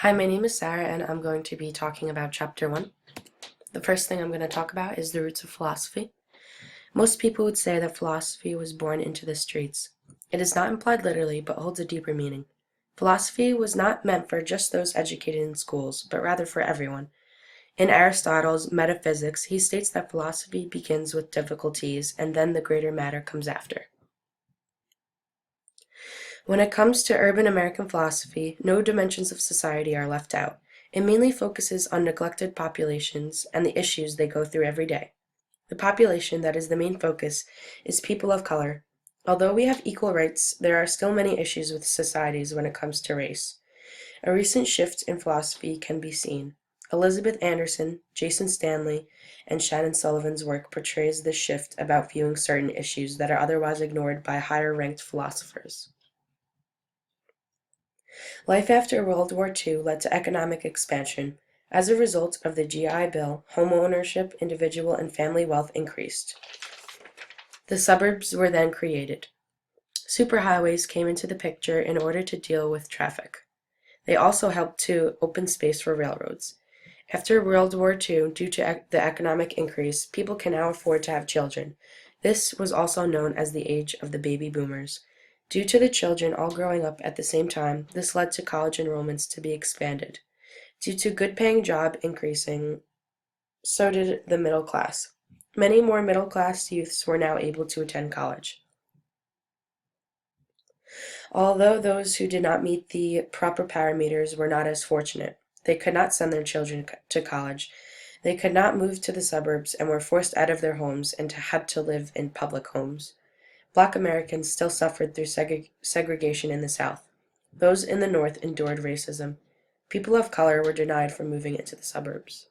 Hi, my name is Sarah, and I'm going to be talking about Chapter 1. The first thing I'm going to talk about is the roots of philosophy. Most people would say that philosophy was born into the streets. It is not implied literally, but holds a deeper meaning. Philosophy was not meant for just those educated in schools, but rather for everyone. In Aristotle's Metaphysics, he states that philosophy begins with difficulties, and then the greater matter comes after. When it comes to urban American philosophy, no dimensions of society are left out. It mainly focuses on neglected populations and the issues they go through every day. The population that is the main focus is people of color. Although we have equal rights, there are still many issues with societies when it comes to race. A recent shift in philosophy can be seen. Elizabeth Anderson, Jason Stanley, and Shannon Sullivan's work portrays this shift about viewing certain issues that are otherwise ignored by higher-ranked philosophers. Life after World War II led to economic expansion. As a result of the GI Bill, home ownership, individual and family wealth increased. The suburbs were then created. Superhighways came into the picture in order to deal with traffic. They also helped to open space for railroads. After World War II, due to the economic increase, people can now afford to have children. This was also known as the age of the baby boomers. Due to the children all growing up at the same time, this led to college enrollments to be expanded. Due to good-paying job increasing, so did the middle class. Many more middle-class youths were now able to attend college. Although those who did not meet the proper parameters were not as fortunate. They could not send their children to college. They could not move to the suburbs and were forced out of their homes and had to live in public homes. Black Americans still suffered through segregation in the South. Those in the North endured racism. People of color were denied from moving into the suburbs.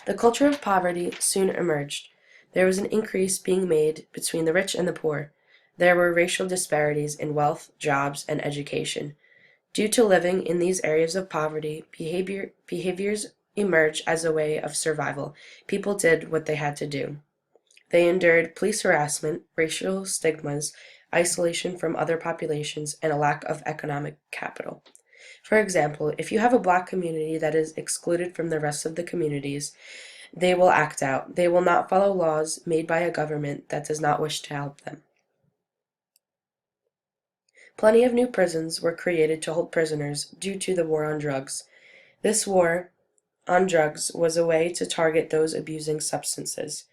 The culture of poverty soon emerged. There was an increase being made between the rich and the poor. There were racial disparities in wealth, jobs, and education. Due to living in these areas of poverty, behaviors emerged as a way of survival. People did what they had to do. They endured police harassment, racial stigmas, isolation from other populations, and a lack of economic capital. For example, if you have a black community that is excluded from the rest of the communities, they will act out. They will not follow laws made by a government that does not wish to help them. Plenty of new prisons were created to hold prisoners due to the war on drugs. This war on drugs was a way to target those abusing substances.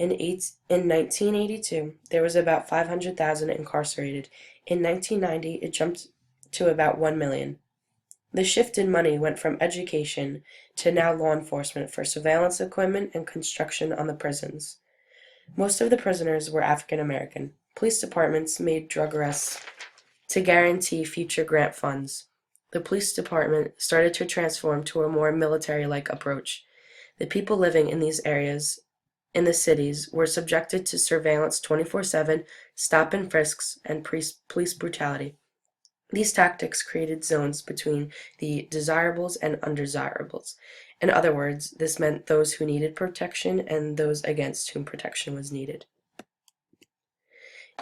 In 1982, there was about 500,000 incarcerated. In 1990, it jumped to about 1 million. The shift in money went from education to now law enforcement for surveillance equipment and construction on the prisons. Most of the prisoners were African American. Police departments made drug arrests to guarantee future grant funds. The police department started to transform to a more military-like approach. The people living in these areas, in the cities, were subjected to surveillance 24/7, stop and frisks, and police brutality. These tactics created zones between the desirables and undesirables. In other words, this meant those who needed protection and those against whom protection was needed.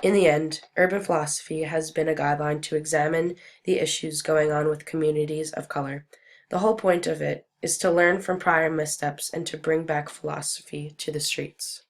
In the end, urban philosophy has been a guideline to examine the issues going on with communities of color. The whole point of it is to learn from prior missteps and to bring back philosophy to the streets.